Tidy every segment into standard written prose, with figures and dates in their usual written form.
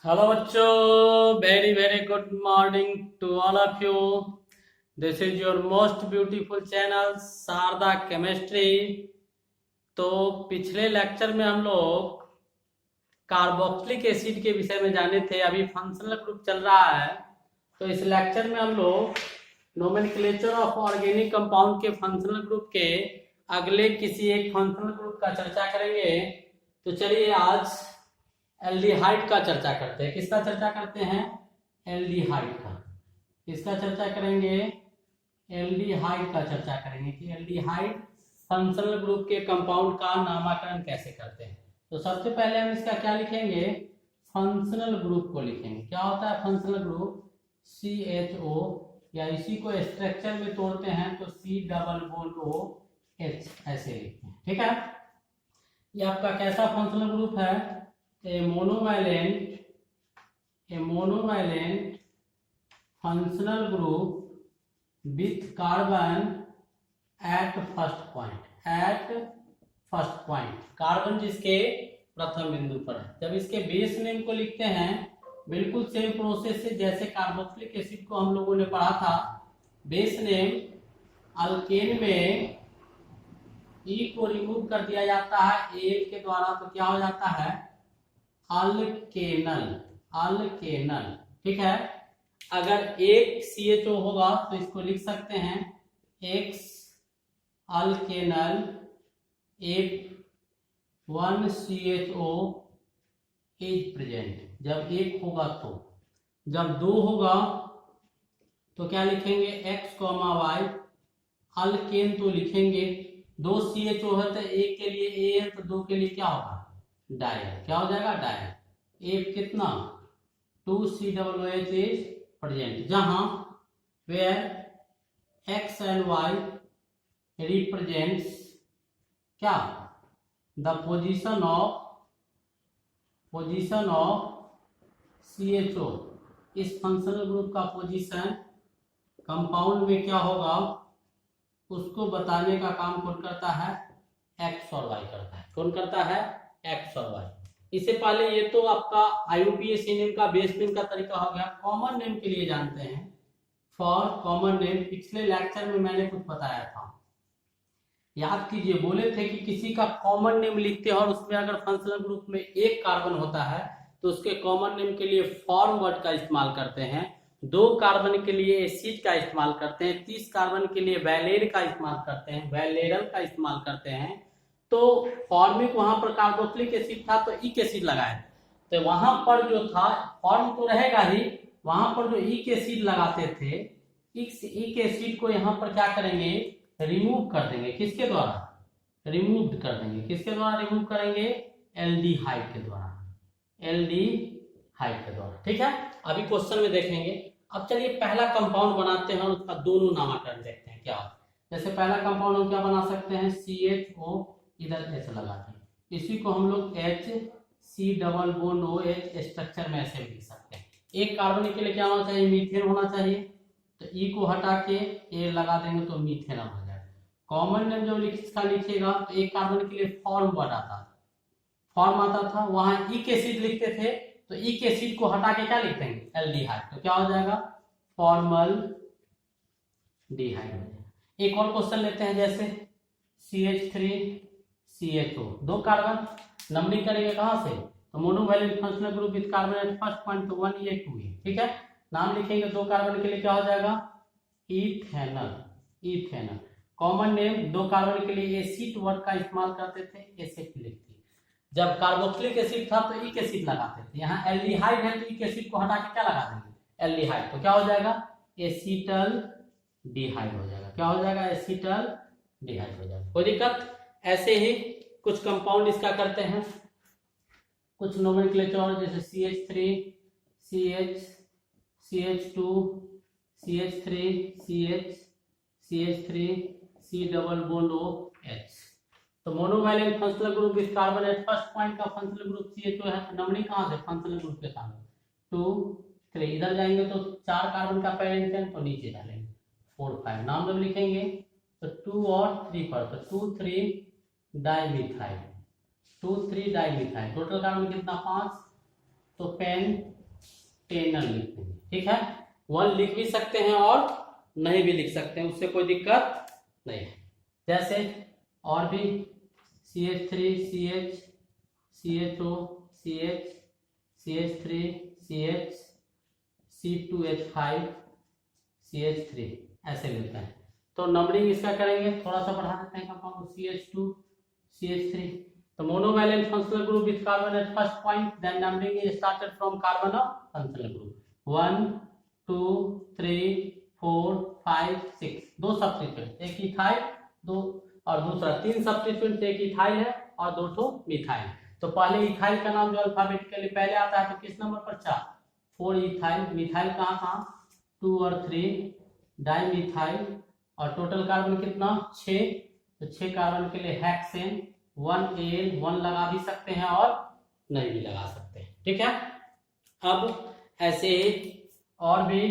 Hello बच्चों, very very good morning to all of you. This is your most beautiful channel Sharda chemistry. तो पिछले lecture में हम लोग कार्बोक्सिलिक एसिड के विषय में जाने थे। अभी फंक्शनल ग्रुप चल रहा है, तो इस लेक्चर में हम लोग नोमेनक्लेचर ऑफ ऑर्गेनिक कंपाउंड के फंक्शनल ग्रुप के अगले किसी एक फंक्शनल ग्रुप का चर्चा करेंगे। तो चलिए आज एल्डिहाइड का चर्चा करते हैं। किसका चर्चा करते हैं? एल्डिहाइड का। किसका चर्चा करेंगे? एल्डिहाइड का चर्चा करेंगे कि एल्डिहाइड फंक्शनल ग्रुप के कंपाउंड का नामकरण कैसे करते हैं। तो सबसे पहले हम इसका क्या लिखेंगे? फंक्शनल ग्रुप को लिखेंगे। क्या होता है फंक्शनल ग्रुप? CHO, या इसी को स्ट्रक्चर में तोड़ते हैं तो C डबल बॉन्ड OH ऐसे लिखते हैं। ठीक है, ये आपका कैसा फंक्शनल ग्रुप है? A monovalent functional group with carbon at first point, carbon जिसके प्रथम बिंदु पर है। जब इसके बेस नेम को लिखते हैं बिल्कुल सेम प्रोसेस से जैसे कार्बोक्सिलिक एसिड को हम लोगों ने पढ़ा था। बेस नेम अल्केन में E को रिमूव कर दिया जाता है Al के द्वारा, तो क्या हो जाता है? अल्केनल। ठीक है, अगर एक CHO होगा तो इसको लिख सकते हैं X अल्केनल, एक 1 CHO इज प्रेजेंट। जब एक होगा तो, जब दो होगा तो क्या लिखेंगे? X, Y। अल्केन तो लिखेंगे, दो CHO है तो एक के लिए A है तो दो के लिए क्या होगा? डायल। क्या हो जाएगा? डायल। एक कितना? 2COOH इज प्रेजेंट, जहां where X and Y represents क्या? The position of CHO। इस फंक्शनल ग्रुप का पोजीशन कंपाउंड में क्या होगा उसको बताने का काम कौन करता है? X और Y करता है। कौन करता है? X और Y। इससे पहले ये तो आपका IUPAC नेम का बेस नेम का तरीका हो गया। कॉमन नेम के लिए जानते हैं। फॉर कॉमन नेम पिछले लेक्चर में मैंने कुछ बताया था, याद कीजिए। बोले थे कि किसी का कॉमन नेम लिखते हैं और उसमें अगर फंक्शनल ग्रुप में एक कार्बन होता है तो उसके कॉमन नेम के लिए फॉर्म वर्ड का इस्तेमाल करते हैं। 2 कार्बन के लिए एसिड का इस्तेमाल करते हैं। 30 कार्बन के लिए वैलेर का इस्तेमाल करते हैं, वैलेरल का इस्तेमाल करते हैं। तो फॉर्मिक वहां पर कार्बोक्सिलिक एसिड था तो इक एसिड लगाए, तो वहां पर जो था फॉर्म तो रहेगा ही, वहां पर जो इक एसिड लगाते थे, इक एसिड को यहाँ पर क्या करेंगे? रिमूव कर देंगे। किसके द्वारा? रिमूव कर देंगे। किसके द्वारा रिमूव करेंगे? एल्डिहाइड के द्वारा। एल्डिहाइड के द्वारा। ठीक है, अभी क्वेश्चन में देखेंगे। अब चलिए पहला कंपाउंड बनाते हैं और उसका दोनों नामकरण देखते हैं क्या होता है। जैसे पहला कंपाउंड हम क्या बना सकते हैं? CHO, इधर H लगा दें। इसी को हम लोग HC double bond OH structure में ऐसे लिख सकते हैं। एक कार्बन के लिए क्या होना चाहिए? मीथेन होना चाहिए, तो E को हटा के A लगा देंगे तो मीथेन हो जाएगा। कॉमन नेम जब इसका लिखिएगा तो एक कार्बन के लिए फॉर्म वर्ड आता था, वहां इक एसिड लिखते थे, तो इक एसिड को हटा के क्या लिख देंगे? एल्डिहाइड। तो क्या हो जाएगा? फॉर्मल डिहाइड हो जाएगा। एक और क्वेश्चन लेते हैं, जैसे CH3 CHO, 2 कार्बन। नंबरिंग करेंगे कहां से? तो monovalent functional group with carbon at first point, तो 1 ये 2 है। ठीक है, नाम लिखेंगे 2 कार्बन के लिए क्या हो जाएगा? इथेनल। कॉमन नेम 2 कार्बन के लिए एसिड वर्ड का इस्तेमाल करते थे, एसिड लिखते। जब कार्बोक्सिलिक एसिड था तो इक एसिड लगाते थे। यहाँ एल्डिहाइड है तो इक एसिड को हटा के क्या लगा देंगे? एल्डिहाइड। तो क्या हो जाएगा? एसीटल डिहाइड हो जाएगा। क्या हो जाएगा? एसीटल डिहाइड हो जाएगा। कोई दिक्कत? ऐसे ही कुछ कंपाउंड इसका करते हैं, कुछ नोमेनक्लेचर, जैसे CH3 CH, CH2 CH3 CH, CH3 C double bond OH। तो monovalent functional group with carbon at first point का फंक्शनल ग्रुप CHO है। तो नंबरिंग कहां से? फंक्शनल ग्रुप के सामने 2 3। इधर जाएंगे तो 4 कार्बन का पेरेंट है तो नीचे डालेंगे 4 5। नाम जब लिखेंगे तो 2 और 3 पर, तो 2 3 डाइमिथाइल, 2 3 डाइमिथाइल। टोटल कार्बन कितना? 5, तो पेन टेनल लिख देंगे, ठीक है। 1 लिख भी सकते हैं और नहीं भी लिख सकते हैं, उससे कोई दिक्कत नहीं है। जैसे और भी CH3 CH CHO CH CH3 CH C2H5 CH3 ऐसे मिलता है। तो नंबरिंग इसका करेंगे, थोड़ा सा बढ़ा देते हैं कंपाउंड CH2 CH3। तो monovalent functional group with carbon at first point, then numbering is started from carbon of functional group 1 2 3 4 5 6। दो सब्स्टिट्यूएंट, एक इथाइल दो और दूसरा, 3 सब्स्टिट्यूएंट, एक इथाइल है और 2 ठो मिथाइल। तो पहले इथाइल का नाम जो अल्फाबेटिकली पहले आता है तो किस नंबर पर 4, 4 इथाइल। मिथाइल कहाँ कहाँ 2 और 3 डाइमिथाइल, और टोटल कार्बन कितना 6। तो 6 कार्बन के लिए हेक्सेन 1Al 1 लगा भी सकते हैं और नहीं भी लगा सकते हैं, ठीक है। अब ऐसे और भी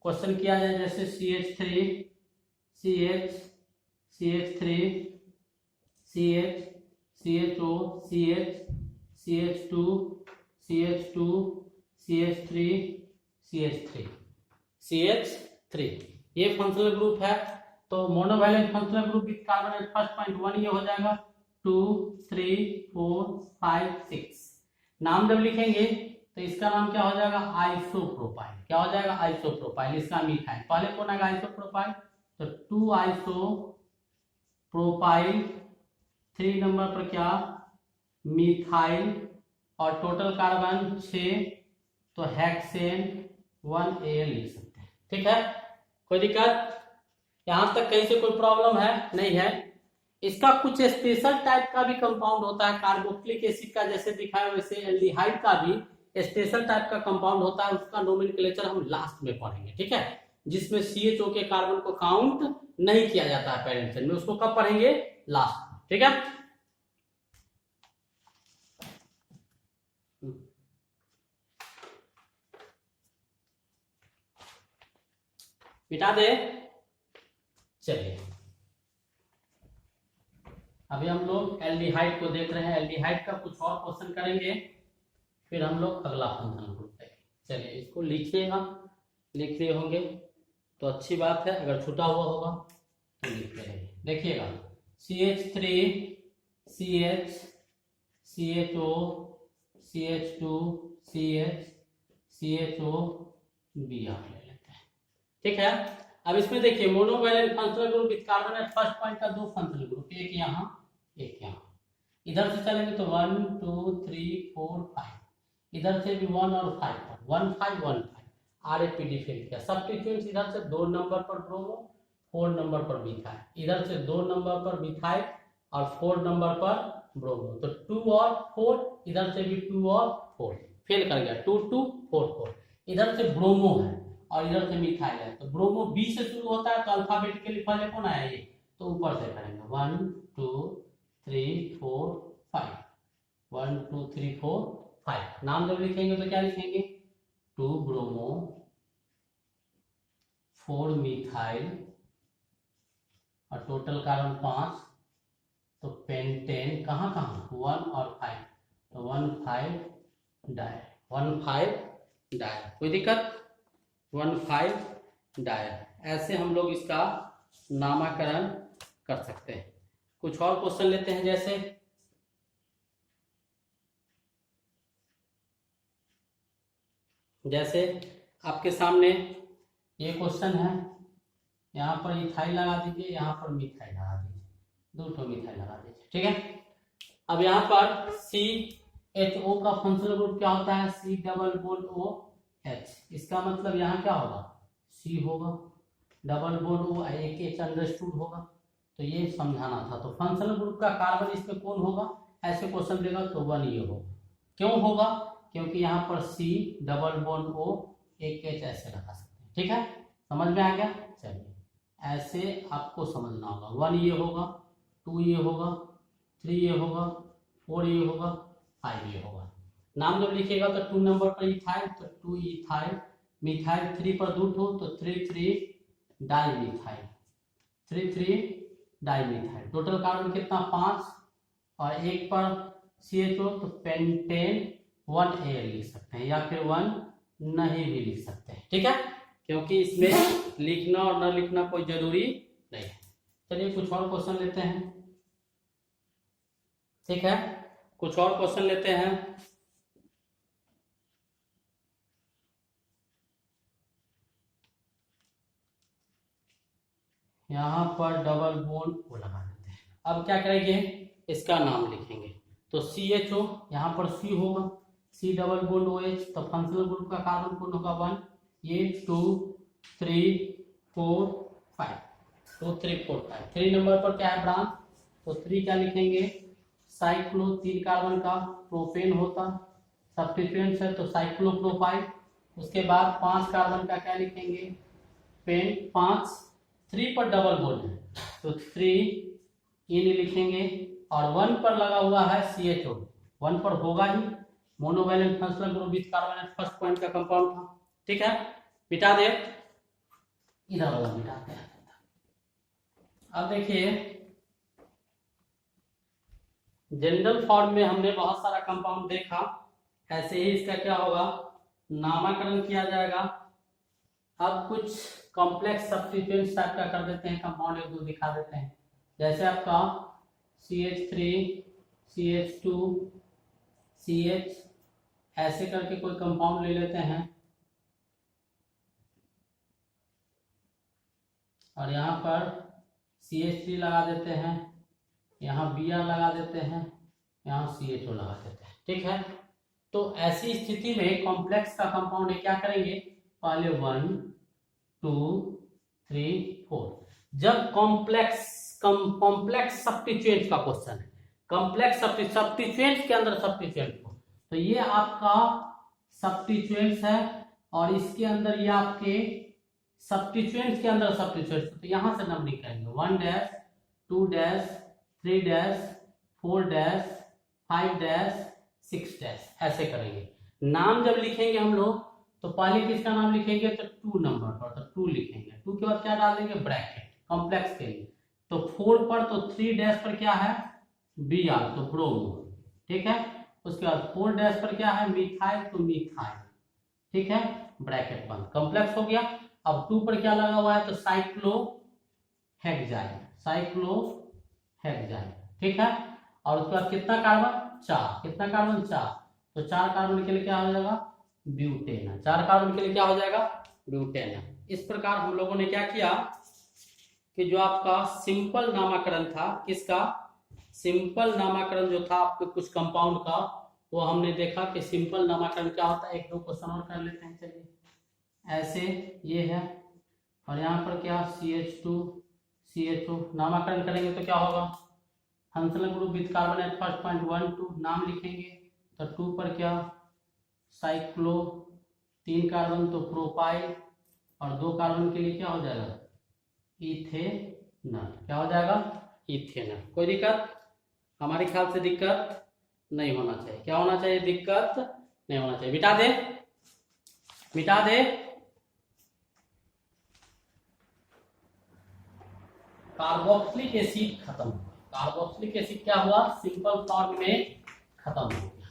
क्वेश्चन किया जाए, जैसे CH3 CH CH3 CH CHO CH CH2 CH2 CH3 CH3 CH3, ये फंक्शनल ग्रुप है। तो monovalent functional group with carbon at first point 1 ये हो जाएगा, 2 3 4 5 6। नाम जब लिखेंगे तो इसका नाम क्या हो जाएगा, आइसोप्रोपाइल। क्या हो जाएगा, आइसोप्रोपाइल। इसका मिथाइल पहले कौन आएगा, आइसोप्रोपाइल। तो 2 आइसोप्रोपाइल, 3 नंबर पर क्या मिथाइल, और टोटल कार्बन 6, तो हेक्सेन 1Al लिख सकते हैं, ठीक है। कोई दिक्कत यहां तक, कहीं से कोई प्रॉब्लम है नहीं है। इसका कुछ स्पेशल टाइप का भी कंपाउंड होता है, कार्बोक्सिलिक एसिड का जैसे दिखाया वैसे एल्डिहाइड का भी स्पेशल टाइप का कंपाउंड होता है। उसका नोमेनक्लेचर हम लास्ट में पढ़ेंगे, ठीक है, जिसमें CHO के कार्बन को काउंट नहीं किया जाता है पेरेंट चेन में, उसको कब पढ़ेंगे, लास्ट में, ठीक है। मिटा दे। चलिए अभी हम लोग एल्डिहाइड को देख रहे हैं, एल्डिहाइड का कुछ और क्वेश्चन करेंगे, फिर हम लोग अगला फंक्शनल ग्रुप देखेंगे। चलिए इसको लिखिएगा, लिख रहे होंगे तो अच्छी बात है, अगर छूटा हुआ होगा तो लिखते रहिए। देखिएगा CH3 CH CHO CH2 CH CHO B आप ले लेते हैं, ठीक है। अब इसमें देखिए monovalent functional group with carbon at first point का 2 फंक्शनल ग्रुप, एक यहाँ एक यहाँ। इधर से चलेंगे तो 1 2 3 4 5, इधर से भी 1 और 5 1 5 1 5 RAPD फेल किया। सब्स्टिट्यूएंट्स इधर से 2 नंबर पर ब्रोमो, 4 नंबर पर मिथाइल, इधर से 2 नंबर पर मिथाइल और 4 नंबर पर ब्रोमो। तो 2 और 4, इधर से भी 2 और 4 फेल कर गया, 2 2 4 4। इधर से ब्रोमो है और इधर से मिथाइल है, तो ब्रोमो B से शुरू होता है, तो अल्फाबेटिकली पहले कौन आया ये, तो ऊपर से करेंगे 1 2 3 4 5 1 2 3 4 5। नाम जब लिखेंगे तो क्या लिखेंगे, 2 ब्रोमो 4 मिथाइल और टोटल कार्बन 5, तो पेंटेन कहाँ कहाँ 1 और 5, तो 1 5 डाई 1 5 डाई। कोई दिक्कत, 1 5 डाई। ऐसे हम लोग इसका नामकरण कर सकते हैं। कुछ और क्वेश्चन लेते हैं, जैसे आपके सामने ये क्वेश्चन है, यहाँ पर इथाइल लगा दीजिए, यहाँ पर मिथाइल लगा दीजिए, 2 ठो मिथाइल लगा दीजिए, ठीक है। अब यहाँ पर CHO का फंक्शनल ग्रुप क्या होता है, C डबल बॉन्ड OH। इसका मतलब यहाँ क्या होगा, C होगा, डबल बॉन्ड O एक H अंडरस्टूड होगा। तो ये समझाना था। तो फंक्शनल ग्रुप का कार्बन इसमें कौन होगा, ऐसे क्वेश्चन देगा तो 1 ये होगा। क्यों होगा, क्योंकि यहाँ पर C डबल बॉन्ड O एक H ऐसे लगा सकते हैं, ठीक है। समझ में आ गया। चलिए ऐसे आपको समझना होगा, 1 ये होगा, 2 ये होगा, 3 ये होगा, 4 ये होगा, 5 ये होगा। नाम जब लिखिएगा तो 2 नंबर पर इथाइल, तो 2 इथाइल, मिथाइल 3 पर 2 ठो, तो 3 3 di methyl, 3 3 di methyl. Total carbon कितना 5 और एक पर CHO, तो पेंटेन 1Al लिख सकते हैं, या फिर 1 नहीं भी लिख सकते हैं, ठीक है, क्योंकि इसमें लिखना और न लिखना कोई जरूरी नहीं है। चलिए कुछ और क्वेश्चन लेते हैं, ठीक है, कुछ और क्वेश्चन लेते हैं। यहाँ पर डबल बोन्ड को लगा देते हैं। अब क्या करेंगे, इसका नाम लिखेंगे। तो CHO, यहाँ पर C होगा, C डबल बोन्ड OH, तो फंक्शनल ग्रुप का कार्बन कौन होगा 1, ये 2 3 4 5, 2 3 4 5। 3 नंबर पर क्या है ब्रांच, तो 3 क्या लिखेंगे, साइक्लो, 3 कार्बन का प्रोपेन होता, सब्स्टिट्यूएंट्स है तो साइक्लोप्रोपाइल। उसके बाद 5 कार्बन का क्या लिखेंगे, पेन, 5, 3 पर डबल बोन्ड है तो 3 इन लिखेंगे, और 1 पर लगा हुआ है CHO, 1 पर होगा ही, monovalent functional group with carbon first point का कंपाउंड था, ठीक है, मिटा दे, इधर वाला मिटाते हैं। अब देखिए जनरल फॉर्म में हमने बहुत सारा कंपाउंड देखा, ऐसे ही इसका क्या होगा, नामकरण किया जाएगा। अब कुछ कॉम्प्लेक्स सब्स्टिट्यूएंट्स टाइप का कर देते हैं, कंपाउंड एक दो दिखा देते हैं, जैसे आपका CH3 CH2 CH, ऐसे करके कोई कंपाउंड ले लेते हैं, और यहाँ पर CH3 लगा देते हैं, यहाँ Br लगा देते हैं, यहाँ CHO लगा देते हैं, ठीक है। तो ऐसी स्थिति में कॉम्प्लेक्स का कंपाउंड क्या करेंगे, पहले 1 2 3 4, जब कॉम्प्लेक्स सब्स्टिट्यूएंट का क्वेश्चन है, कॉम्प्लेक्स सब्स्टिट्यूएंट के अंदर सब्स्टिट्यूएंट को, तो ये आपका सब्स्टिट्यूएंट्स है, और इसके अंदर ये आपके सब्स्टिट्यूएंट्स के अंदर सब्स्टिट्यूएंट्स, तो यहां से नंबरिंग करेंगे 1 dash 2 dash 3 dash 4 dash 5 dash 6 dash, ऐसे करेंगे। नाम जब लिखेंगे हम लोग तो पहले किसका नाम लिखेंगे, तो 2 नंबर पर, तो 2 लिखेंगे, 2 के बाद क्या डाल देंगे, ब्रैकेट, कॉम्प्लेक्स के लिए। तो 4 पर, तो 3 डैश पर क्या है, Br, तो ब्रोमो, ठीक है। उसके बाद 4 डैश पर क्या है, मिथाइल, तो मिथाइल, ठीक है, ब्रैकेट बंद, कॉम्प्लेक्स हो गया। अब 2 पर क्या लगा हुआ है, तो साइक्लोहेक्साइल, साइक्लोहेक्साइल, ठीक है। और उसके बाद कितना कार्बन, 4, कितना कार्बन, 4, तो 4 कार्बन के लिए क्या हो जाएगा, ब्यूटेन, 4 कार्बन के लिए क्या हो जाएगा, ब्यूटेन। इस प्रकार हम लोगों ने क्या किया कि जो आपका सिंपल नामकरण था, किसका, सिंपल नामकरण जो था आपके कुछ कंपाउंड का, वो हमने देखा कि सिंपल नामकरण क्या होता है। एक दो क्वेश्चन और कर लेते हैं, चलिए। ऐसे ये है, और यहाँ पर क्या, CH2 CHO, नामकरण करेंगे तो क्या होगा, functional group with carbon at first point 1 2, नाम लिखेंगे, तो 2 पर क्या, साइक्लो, 3 कार्बन तो प्रोपाइल, और 2 कार्बन के लिए क्या हो जाएगा, इथेनॉल, क्या हो जाएगा, इथेनॉल। कोई दिक्कत, हमारे ख्याल से दिक्कत नहीं होना चाहिए, क्या होना चाहिए, दिक्कत नहीं होना चाहिए, मिटा दे, मिटा दे। कार्बोक्सिलिक एसिड खत्म, कार्बोक्सिलिक एसिड क्या हुआ, सिंपल फॉर्म में खत्म हो गया,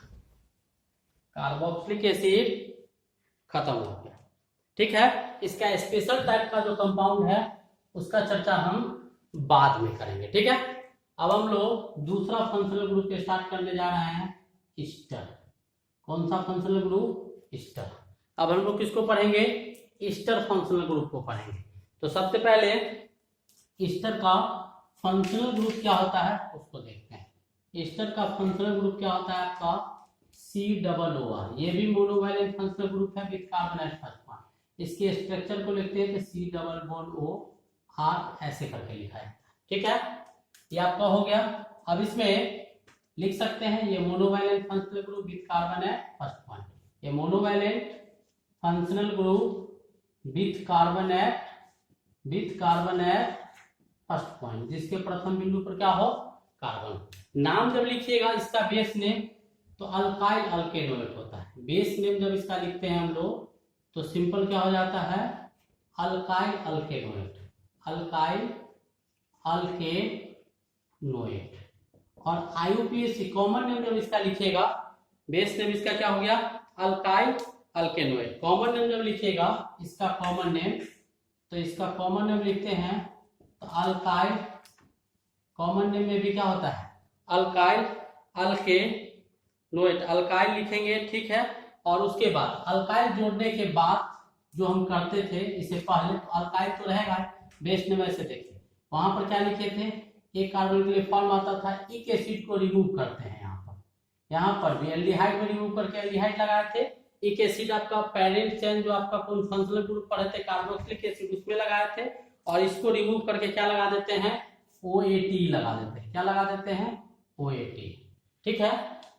कार्बोक्सिलिक एसिड खत्म हो गया, ठीक है। इसका स्पेशल टाइप का जो कंपाउंड है उसका चर्चा हम बाद में करेंगे, ठीक है। अब हम लोग दूसरा फंक्शनल ग्रुप स्टार्ट करने जा रहे हैं, ईस्टर। कौन सा फंक्शनल ग्रुप, ईस्टर। अब हम लोग किसको पढ़ेंगे, ईस्टर फंक्शनल ग्रुप को पढ़ेंगे। तो सबसे पहले ईस्टर का फंक्शनल ग्रुप क्या होता है उसको देखते हैं। ईस्टर का फंक्शनल ग्रुप क्या होता है आपका, COOR, ये भी मोनोवैलेंट फंक्शनल ग्रुप है with carbon at first point. इसके स्ट्रक्चर को लिखते हैं तो C डबल बॉन्ड OR, ऐसे करके लिखा है, ठीक है। ये आपका हो गया। अब इसमें लिख सकते हैं ये monovalent functional group with carbon at first point, ये monovalent functional group with carbon at first point, जिसके प्रथम बिंदु पर क्या हो, कार्बन। नाम जब लिखिएगा इसका बेस नेम तो अल्काइल अल्केनोएट होता है। बेस नेम जब इसका लिखते हैं हम लोग तो सिंपल क्या हो जाता है, अल्काइल अल्केनोएट, अल्काइल अल्केनोएट। और IUPAC कॉमन नेम जब इसका लिखेगा, बेस नेम इसका क्या हो गया, अल्काइल अल्केनोइड। कॉमन नेम जब लिखिएगा इसका कॉमन नेम, तो इसका कॉमन नेम लिखते हैं तो अल्काइल, कॉमन नेम में भी क्या होता है अल्काइल, अल्केनोइड, अल्काइल लिखेंगे, ठीक है। और उसके बाद अल्काइल जोड़ने के बाद जो हम करते थे इससे पहले, तो अल्काइल तो रहेगा बेस नेम, ऐसे देखिए वहां पर क्या लिखे थे, एक कार्बन के लिए फॉर्म आता था, इक एसिड को रिमूव करते हैं यहाँ पर भी एल्डिहाइड में रिमूव करके एल्डिहाइड लगाए थे। इक एसिड आपका पेरेंट चेन जो आपका कौन फंक्शनल ग्रुप पढ़े थे कार्बोक्सिलिक एसिड, उसमें लगाए थे, और इसको रिमूव करके क्या लगा देते हैं OAT लगा देते हैं, क्या लगा देते हैं OAT, ठीक है।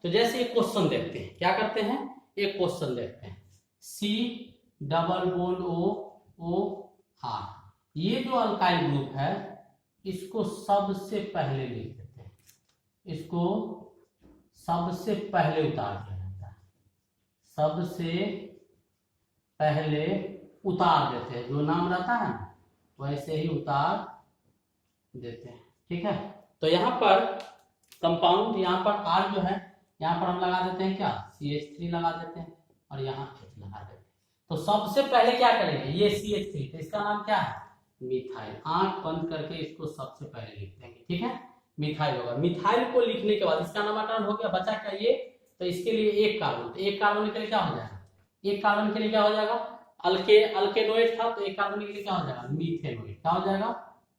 तो जैसे एक क्वेश्चन देखते हैं, क्या करते हैं एक क्वेश्चन देखते हैं, C डबल बॉन्ड OR, ये जो अल्काइल ग्रुप है इसको सबसे पहले लिख देते हैं, इसको सबसे पहले उतार दिया जाता है, सबसे पहले उतार देते हैं, जो नाम रहता है ना वैसे ही उतार देते हैं, ठीक है। तो यहाँ पर कंपाउंड, यहाँ पर R जो है यहाँ पर हम लगा देते हैं क्या CH3 लगा देते हैं, और यहाँ H लगा देते हैं। तो सबसे पहले क्या करेंगे, ये CH3, तो इसका नाम क्या है मिथाइल, आंख बंद करके इसको सबसे पहले लिख देंगे, ठीक है, मिथाइल होगा। मिथाइल को लिखने के बाद इसका नामकरण हो गया, बचा क्या ये, तो इसके लिए एक कार्बन, तो एक कार्बन के लिए क्या हो जाएगा, एक कार्बन के लिए क्या हो जाएगा अल्केनोइड था, तो एक कार्बन के लिए क्या हो जाएगा मीथेनोइड, क्या हो जाएगा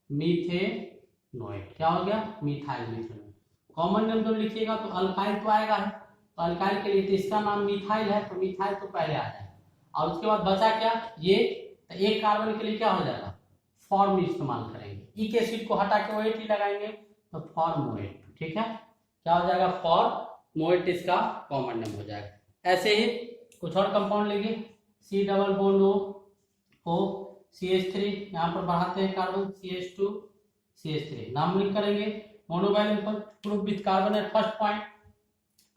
मीथेनोइड, क्या हो गया मिथाइल मीथेनोइड। कॉमन नेम जब लिखिएगा तो अल्काइल तो आएगा है, तो अल्काइल के लिए तो इसका नाम मिथाइल है, तो मिथाइल तो पहले आ जाएगा, और उसके बाद बचा क्या ये, तो एक कार्बन के लिए क्या हो जाएगा फॉर्म इस्तेमाल करेंगे, इक एसिड को हटा के OAT लगाएंगे तो फॉर्मोएट, ठीक है, क्या हो जाएगा फॉर्मोएट, इसका कॉमन नेम हो जाएगा। ऐसे ही कुछ और कंपाउंड लेंगे, C double bond O CH3, यहाँ पर बढ़ाते हैं कार्बन CH2 CH3, नामलिंग करेंगे monovalent group with carbon at first point,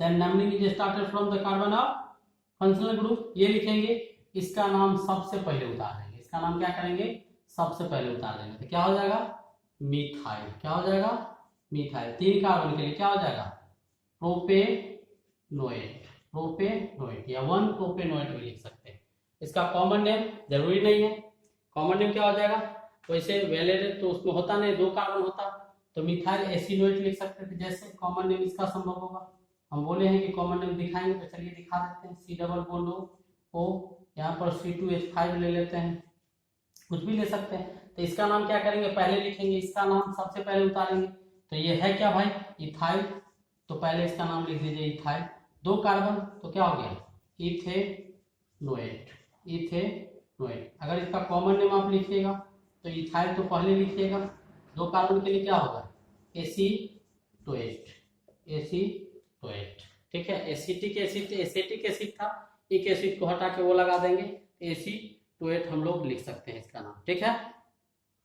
then naming is started from the carbon of functional group, ये लिखेंगे, इसका नाम सबसे पहले उतार देंगे, इसका नाम क्या करेंगे सबसे पहले उतार देंगे, तो क्या हो जाएगा मिथाइल, क्या हो जाएगा मिथाइल। 3 कार्बन के लिए क्या हो जाएगा प्रोपेनोएट, प्रोपेनोएट या 1 प्रोपेनोएट भी लिख सकते हैं। इसका कॉमन नेम जरूरी नहीं है, कॉमन नेम क्या हो जाएगा, वैसे वैलेंट तो उसमें होता नहीं, 2 कार्बन होता, तो मिथाइल एसिनोएट लिख सकते थे, जैसे कॉमन नेम इसका संभव होगा। हम बोले हैं कि कॉमन नेम दिखाएंगे, तो चलिए दिखा देते हैं, C डबल बॉन्ड O, यहाँ पर C2H5 ले लेते हैं, कुछ भी ले सकते हैं। तो इसका नाम क्या करेंगे पहले लिखेंगे, इसका नाम सबसे पहले उतारेंगे, तो ये है क्या भाई इथाइल, तो पहले इसका नाम लिख दीजिए इथाइल, 2 कार्बन तो क्या हो गया इथेनोएट, इथेनोएट। अगर इसका कॉमन नेम आप लिखिएगा तो इथाइल तो पहले लिखिएगा, 2 कार्बन के लिए क्या होगा एसीटोएट, एसीटोएट, ठीक है, एसिटिक एसिड, एसिटिक एसिड था, एक एसिड को हटा के वो लगा देंगे, एसीटोएट हम लोग लिख सकते हैं इसका नाम, ठीक है,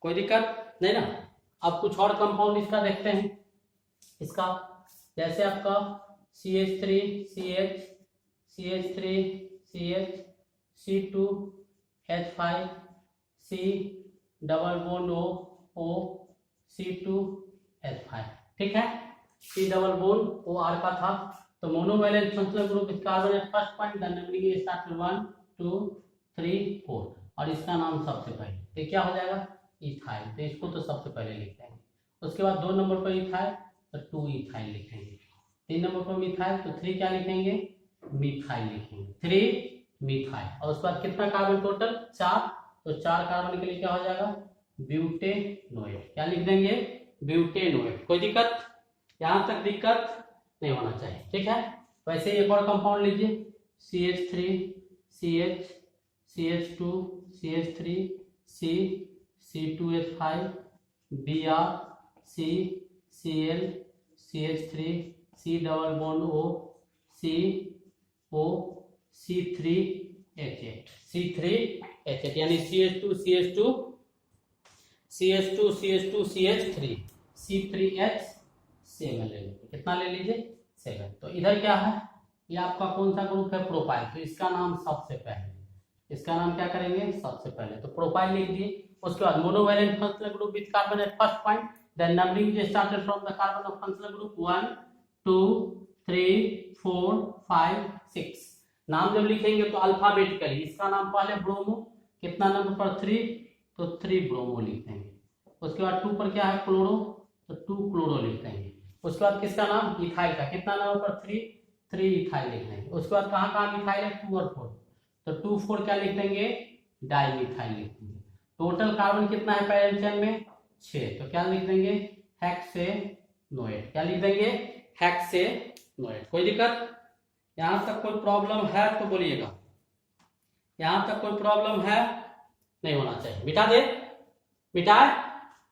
कोई दिक्कत नहीं ना। अब कुछ और कंपाउंड इसका देखते हैं, इसका जैसे आपका CH3 CH, CH3 CH, C2H5, C double bond O C2H5, ठीक है, C डबल बॉन्ड OR का था, तो monovalent functional group with carbon at first point, then numbering start 1 2 3 4, और इसका नाम सबसे पहले, तो क्या हो जाएगा इथाइल, तो इसको तो सबसे पहले लिखते हैं। उसके बाद 2 नंबर पर इथाइल, तो 2 इथाइल लिखेंगे, 3 नंबर पर मिथाइल, तो 3 क्या लिखेंगे मिथाइल लिखेंगे, 3 मिथाइल, और उसके बाद कितना कार्बन टोटल 4, तो 4 कार्बन के लिए क्या हो जाएगा ब्यूटेनोएट, क्या लिख देंगे ब्यूटेनोएट। कोई दिक्कत, यहाँ तक दिक्कत नहीं होना चाहिए, ठीक है। वैसे एक और कंपाउंड लीजिए CH3 CH, CH2 CH3 C, C2H5 Br C, Cl CH3 C double bond O C O C3H8, C3H8 यानी CH2 CH2 CH2 CH2 CH3 C3H7 ले लीजिए, कितना ले लीजिए 7। तो इधर क्या है, ये आपका कौन सा ग्रुप है प्रोपाइल, तो इसका नाम सबसे पहले, इसका नाम क्या करेंगे सबसे पहले, तो प्रोपाइल लिख दिए। उसके बाद monovalent functional group with carbon at first point, then numbering is started from the carbon of functional group 1 2 3 4 5 6, नाम जब लिखेंगे तो अल्फाबेटिकली, इसका नाम पहले ब्रोमो, कितना नंबर पर 3, तो 3 ब्रोमो लिख देंगे। उसके बाद 2 पर क्या है क्लोरो, तो 2 क्लोरो लिख देंगे। उसके बाद किसका नाम, इथाइल का, कितना नंबर पर 3 इथाइल लिख देंगे। उसके बाद कहाँ कहाँ मिथाइल है, 2 और 4, तो 2 4 क्या लिख देंगे, डाइमिथाइल लिख देंगे। टोटल कार्बन कितना है पैरेंट चेन में, 6, तो क्या लिख देंगे, हेक्सेनोएट, क्या लिख देंगे, हेक्सेनोएट। कोई दिक्कत, यहां तक कोई प्रॉब्लम है तो बोलिएगा, यहां तक कोई प्रॉब्लम है, नहीं होना चाहिए। मिटा दे, मिटाए।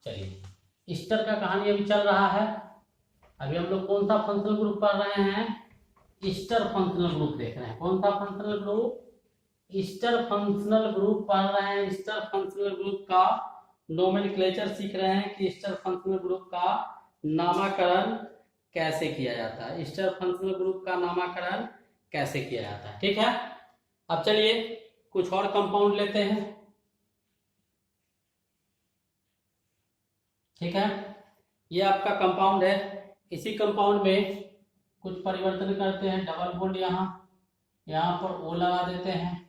चलिए, ईस्टर का कहानी अभी चल रहा है। अभी हम लोग कौन सा फंक्शनल ग्रुप पढ़ रहे हैं, ईस्टर फंक्शनल ग्रुप देख रहे हैं। कौन सा functional group, Easter functional group पढ़ रहे हैं। ईस्टर फंक्शनल ग्रुप का नोमेनक्लेचर सीख रहे हैं कि ईस्टर फंक्शनल ग्रुप का नामकरण कैसे किया जाता है, ईस्टर फंक्शनल ग्रुप का नामकरण कैसे किया जाता है। ठीक है, अब चलिए कुछ और कंपाउंड लेते हैं। ठीक है, ये आपका कंपाउंड है। इसी कंपाउंड में कुछ परिवर्तन करते हैं। डबल बॉन्ड यहाँ पर O लगा देते हैं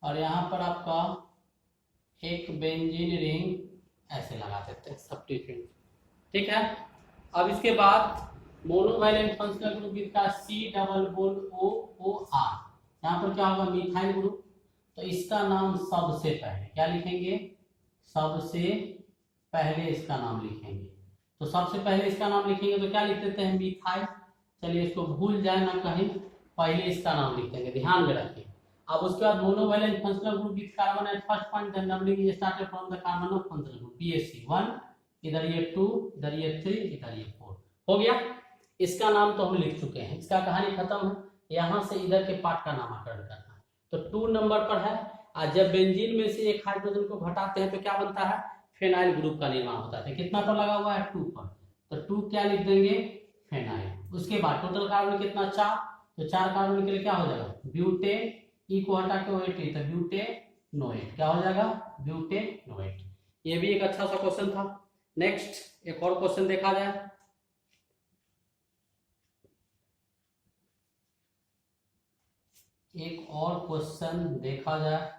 और यहाँ पर आपका एक बेंजीन रिंग ऐसे लगा देते हैं, सब्स्टिट्यूएंट। ठीक है, अब इसके बाद मोनोवैलेंट फंक्शनल ग्रुप का C डबल बॉन्ड OOR, यहाँ पर क्या होगा, मिथाइल ग्रुप। तो इसका नाम सबसे पहले क्या लिखेंगे, सबसे पहले इसका नाम लिखेंगे। तो सबसे पहले इसका नाम लिखेंगे तो क्या लिख देते हैं, मिथाइल। चलिए इसको भूल जाए ना कहीं, पहले इसका नाम लिख देंगे, ध्यान में रखिए। अब उसके बाद monovalent functional group with carbon at first point, then doubling started from the carbon of functional group PSC 1, इधर ये 2, इधर ये 3, इधर ये 4 हो गया। इसका नाम तो हम लिख चुके हैं, इसका कहानी खत्म है। यहाँ से इधर के पार्ट का नामकरण करना है, तो 2 नंबर पर है। आज जब बेंजीन में से एक हाइड्रोजन को घटाते हैं तो क्या बनता है, फेनाइल ग्रुप का निर्माण होता है। कितना पर लगा हुआ है, 2 पर, तो 2 क्या लिख देंगे, फेनाइल। उसके बाद टोटल कार्बन कितना, 4, तो 4 कार्बन के लिए क्या हो जाएगा, ब्यूटेन, ई को हटा के OH, तो ब्यूटेनोएट, क्या हो जाएगा, ब्यूटेनोएट। ये भी एक अच्छा सा क्वेश्चन था। नेक्स्ट एक और क्वेश्चन देखा जाए। एक और क्वेश्चन देखा जाए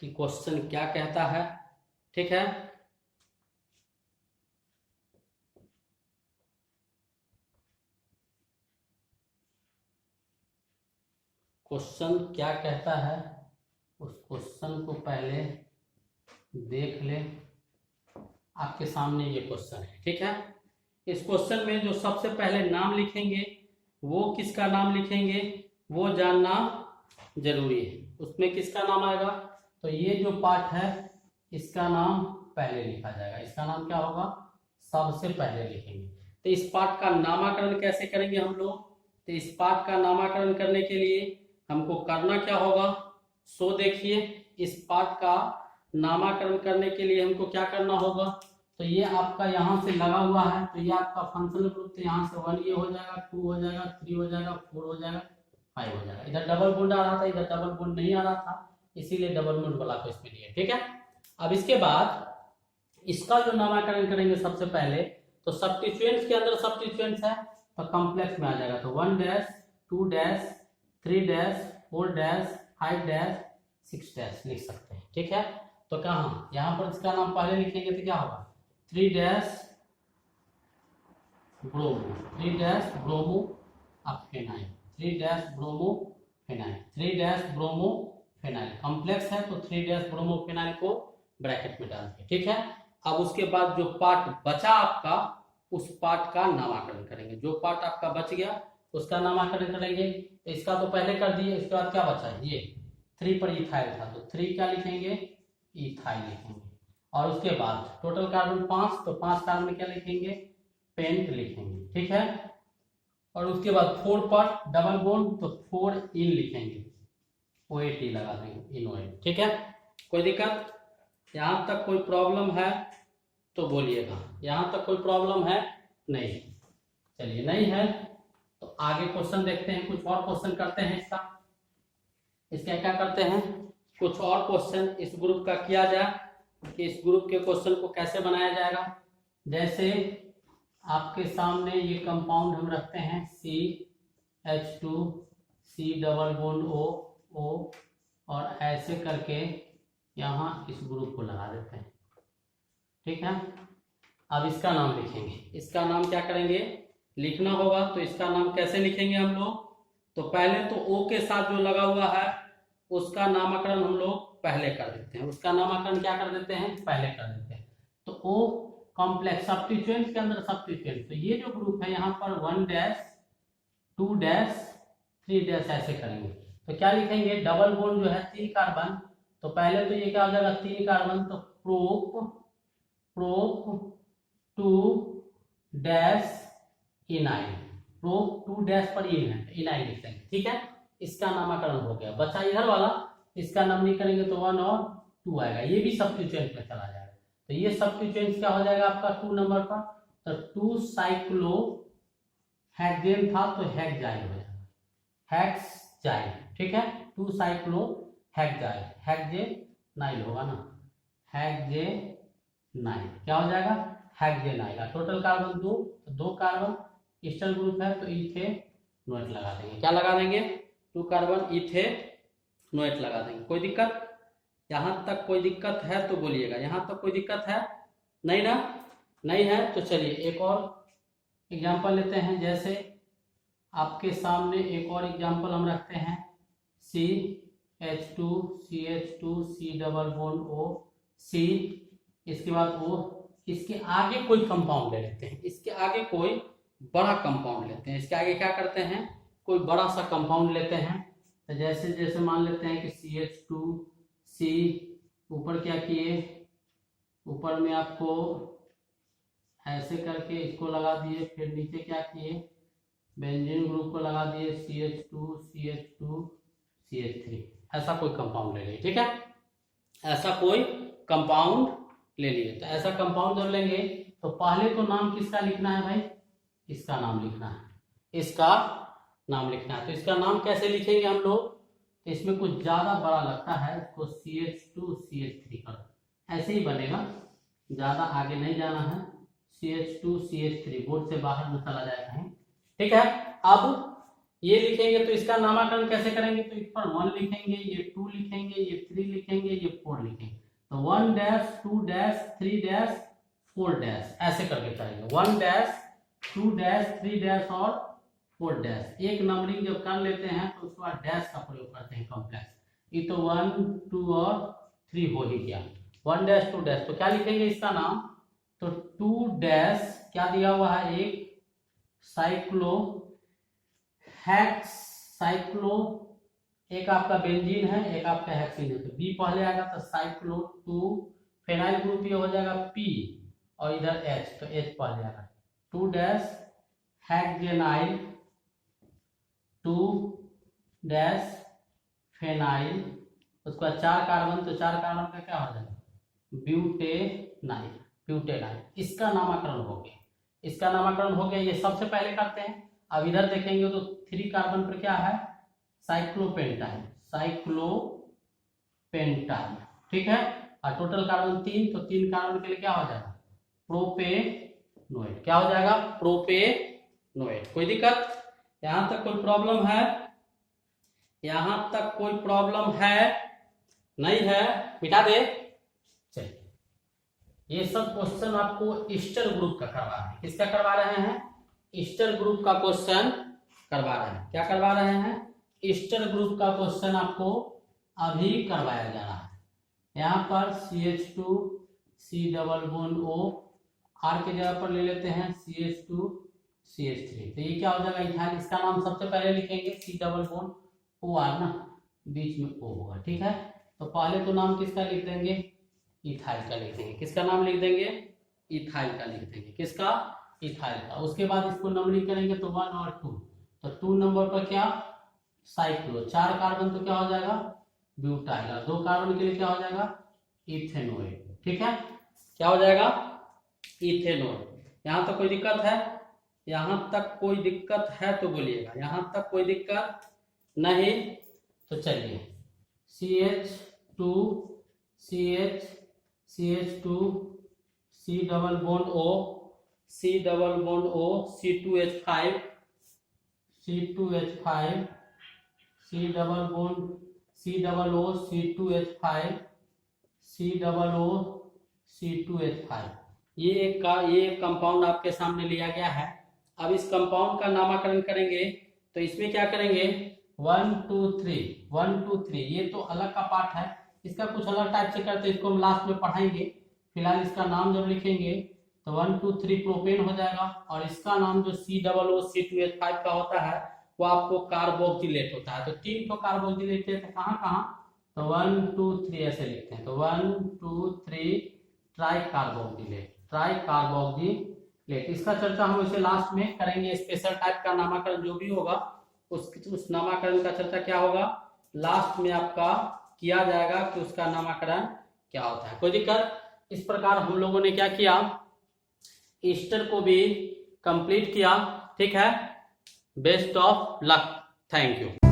कि क्वेश्चन क्या कहता है। ठीक है, क्वेश्चन क्या कहता है, उस क्वेश्चन को पहले देख ले। आपके सामने ये क्वेश्चन है। ठीक है, इस क्वेश्चन में जो सबसे पहले नाम लिखेंगे वो किसका नाम लिखेंगे वो जानना जरूरी है। उसमें किसका नाम आएगा, तो ये जो पार्ट है इसका नाम पहले लिखा जाएगा। इसका नाम क्या होगा, सबसे पहले लिखेंगे। तो इस पार्ट का नामकरण कैसे करेंगे हम लोग, तो इस पार्ट का नामकरण करने के लिए हमको करना क्या होगा, सो देखिए, इस पार्ट का नामकरण करने के लिए हमको क्या करना होगा, तो ये आपका यहाँ से लगा हुआ है, तो ये आपका फंक्शनल ग्रुप, तो यहाँ से 1 ये हो जाएगा, 2 हो जाएगा, 3 हो जाएगा, 4 हो जाएगा, 5 हो जाएगा। इधर डबल बॉन्ड आ रहा था, इधर डबल बॉन्ड नहीं आ रहा था, इसीलिए डबल बॉन्ड वाला को इसमें लिया। ठीक है, अब इसके बाद इसका जो नामकरण करेंगे सबसे पहले, तो सब्स्टिट्यूएंट्स के अंदर सब्स्टिट्यूएंट्स है तो कॉम्प्लेक्स में आ जाएगा, तो 1 dash 2 dash 3 dash 4 dash 5 dash 6 dash लिख सकते हैं। ठीक है, तो कहाँ यहाँ पर इसका नाम पहले लिखेंगे तो क्या होगा, 3 डैश ब्रोमो, 3 डैश ब्रोमो अब phenyl, 3 dash bromo phenyl, 3 dash bromo phenyl. Complex है तो 3 डैश ब्रोमो फेनाइल को ब्रैकेट में डाल दिया। ठीक है, अब उसके बाद जो पार्ट बचा आपका, उस पार्ट का नामकरण करेंगे। जो पार्ट आपका बच गया उसका नामकरण करेंगे। इसका तो पहले कर दिए, इसके बाद क्या बचा है, ये 3 पर इथाइल था, तो 3 क्या लिखेंगे, इथाइल लिखेंगे। और उसके बाद टोटल कार्बन 5, तो 5 कार्बन में क्या लिखेंगे, पेंट लिखेंगे। ठीक है, और उसके बाद 4 पर डबल बॉन्ड, तो 4 इन लिखेंगे, OAT लगा देंगे, इनोएट। ठीक है, कोई दिक्कत, यहाँ तक कोई प्रॉब्लम है तो बोलिएगा, यहाँ तक कोई प्रॉब्लम है नहीं, चलिए नहीं है तो आगे क्वेश्चन देखते हैं। कुछ और क्वेश्चन करते हैं इसका क्या करते हैं, कुछ और क्वेश्चन इस ग्रुप का किया जाए कि इस ग्रुप के क्वेश्चन को कैसे बनाया जाएगा। जैसे आपके सामने ये कंपाउंड हम रखते हैं CH2 C double bond O ओ, और ऐसे करके यहाँ इस ग्रुप को लगा देते हैं। ठीक है, अब इसका नाम लिखेंगे। इसका नाम क्या करेंगे, लिखना होगा। तो इसका नाम कैसे लिखेंगे हम लोग, तो पहले तो ओ के साथ जो लगा हुआ है उसका नामकरण हम लोग पहले कर देते हैं। उसका नामकरण क्या कर देते हैं, पहले कर देते हैं। तो ओ कॉम्प्लेक्स सब्स्टिट्यूएंट के अंदर सब्स्टिट्यूएंट, तो ये जो ग्रुप है यहाँ पर 1 डैश 2 डैश 3 डैश ऐसे करेंगे। तो क्या लिखेंगे, डबल बॉन्ड जो है 3 कार्बन, तो पहले तो ये क्या हो जाएगा 3 कार्बन, तो प्रोप 2 डैश इनाइल, प्रोप 2 डैश पर इनाइल लिखेंगे। ठीक है, इसका नामकरण हो गया। बचा इधर वाला, इसका नाम नहीं करेंगे तो 1 और 2 आएगा, ये भी सब्स्टिट्यूएंट में चला जाएगा। तो ये सब्स्टिट्यूएंट क्या हो जाएगा आपका 2 नंबर पर, तो 2 साइक्लो हेक्सेन था तो हेक्साइल हो जाएगा, हेक्साइल। ठीक है, 2 साइक्लो हेक्साइल, हेक्सेनाइल होगा ना, हेक्सेनाइल क्या हो जाएगा, हेक्सेनाइल। टोटल कार्बन 2, तो 2 कार्बन ईस्टर ग्रुप है तो इथेनोएट लगा देंगे। क्या लगा देंगे, 2 कार्बन इथेनोएट लगा देंगे। कोई दिक्कत, यहाँ तक कोई दिक्कत है तो बोलिएगा। यहाँ तक कोई दिक्कत है नहीं ना, नहीं है तो चलिए एक और एग्जाम्पल लेते हैं। जैसे आपके सामने एक और एग्जाम्पल हम रखते हैं, CH2 CH2 C double bond O C, इसके बाद O, इसके आगे कोई कंपाउंड ले लेते हैं, इसके आगे कोई बड़ा कंपाउंड लेते हैं। इसके आगे क्या करते हैं, कोई बड़ा सा कंपाउंड लेते हैं। तो जैसे जैसे मान लेते हैं कि CH2C, ऊपर क्या किए, ऊपर में आपको ऐसे करके इसको लगा दिए, फिर नीचे क्या किए, बेंजीन ग्रुप को लगा दिए, CH2 CH2 CH3, ऐसा कोई कंपाउंड ले लिए। ठीक है, ऐसा कोई कंपाउंड ले लिए। तो ऐसा कंपाउंड जब लेंगे तो पहले तो नाम किसका लिखना है भाई, इसका नाम लिखना है, इसका नाम लिखना है। तो इसका नाम कैसे लिखेंगे हम लोग, तो इसमें कुछ ज्यादा बड़ा लगता है, इसको CH2 CH3 कर, ऐसे ही बनेगा, ज्यादा आगे नहीं जाना है। CH2 CH3 बोर्ड से बाहर में चला जाएगा है। ठीक है, अब ये लिखेंगे तो इसका नामकरण कैसे करेंगे, तो इस पर 1 लिखेंगे, ये 2 लिखेंगे, ये 3 लिखेंगे, ये 4 लिखेंगे। तो 1 डैश 2 डैश 3 डैश 4 डैश ऐसे करके करेंगे, 1 डैश 2 डैश 3 डैश और 4 डैश। एक नंबरिंग जब कर लेते हैं तो उसके बाद डैश का प्रयोग करते हैं कॉम्प्लेक्स। ये तो 1 2 और 3 हो ही गया, 1 डैश 2 डैश। तो क्या लिखेंगे इसका नाम, तो 2 डैश क्या दिया हुआ है, एक साइक्लो एक आपका बेंजीन है, एक आपका हेक्सिन है, तो बी पहले आएगा, तो साइक्लो 2 फेनाइल ग्रुप ये हो जाएगा P, और इधर H, तो H पहले आएगा, 2 डैश हेक्सेनाइल 2 डैश फेनाइल, उसके बाद 4 कार्बन, तो 4 कार्बन का क्या हो जाएगा, ब्यूटेनाइल। इसका नामकरण हो गया, इसका नामकरण हो गया, ये सबसे पहले करते हैं। अब इधर देखेंगे तो 3 कार्बन पर क्या है, साइक्लोपेंटाइल, ठीक है, और टोटल कार्बन 3, तो 3 कार्बन के लिए क्या हो जाएगा, प्रोपेनोएट। क्या हो जाएगा, प्रोपेनोएट। कोई दिक्कत, यहां तक कोई प्रॉब्लम है, यहां तक कोई प्रॉब्लम है नहीं है, मिटा दे। चलिए, ये सब क्वेश्चन आपको ईस्टर ग्रुप का करवा रहे हैं। किसका करवा रहे हैं, ईस्टर ग्रुप का क्वेश्चन करवा रहे हैं। क्या करवा रहे हैं, ईस्टर ग्रुप का क्वेश्चन आपको अभी करवाया जा रहा है। यहाँ पर CH2 C double bond O, R के जगह पर ले लेते हैं CH2 CH3, तो ये क्या हो जाएगा, इथाइल। इसका नाम सबसे पहले लिखेंगे, C डबल बॉन्ड OR ना, बीच में O होगा। ठीक है, तो पहले तो नाम किसका लिख देंगे, इथाइल का लिख देंगे। किसका नाम लिख देंगे, इथाइल का लिख देंगे। किसका, इथाइल का। उसके बाद इसको नंबरिंग करेंगे तो 1 और 2, तो 2 नंबर पर क्या, साइक्लो, 4 कार्बन तो क्या हो जाएगा, ब्यूटाइल, और 2 कार्बन के लिए क्या हो जाएगा, इथेनोएट। ठीक है, क्या हो जाएगा, इथेनोएट। यहां तक कोई दिक्कत है, यहां तक कोई दिक्कत है तो बोलिएगा, यहां तक कोई दिक्कत नहीं तो चलिए, CH2 CH2 C double bond O C2H5 COO C2H5 ये एक कंपाउंड आपके सामने लिया गया है। अब इस कंपाउंड का नामकरण करेंगे तो इसमें क्या करेंगे 1 2 3 ये तो अलग का पार्ट है, इसका कुछ अलग टाइप से करते हैं, इसको हम लास्ट में पढ़ाएंगे। फिलहाल इसका नाम जब लिखेंगे तो 1 2 3 प्रोपेन हो जाएगा, और इसका नाम जो COO C2H5 का होता है वो आपको कार्बोक्सिलेट होता है। तो 3 को कार्बोक्सिलेट है तो कहाँ कहाँ, तो 1 2 3 ऐसे लिखते हैं। तो 1 2 3 ट्राई कार्बोक्सिलेट। इसका चर्चा हम इसे लास्ट में करेंगे। स्पेशल टाइप का नामकरण जो भी होगा उस नामकरण का चर्चा क्या होगा लास्ट में आपका किया जाएगा कि उसका नामकरण क्या होता है। कोई दिक्कत? इस प्रकार हम लोगों ने क्या किया, ईस्टर को भी कंप्लीट किया। ठीक है, best of luck, thank you.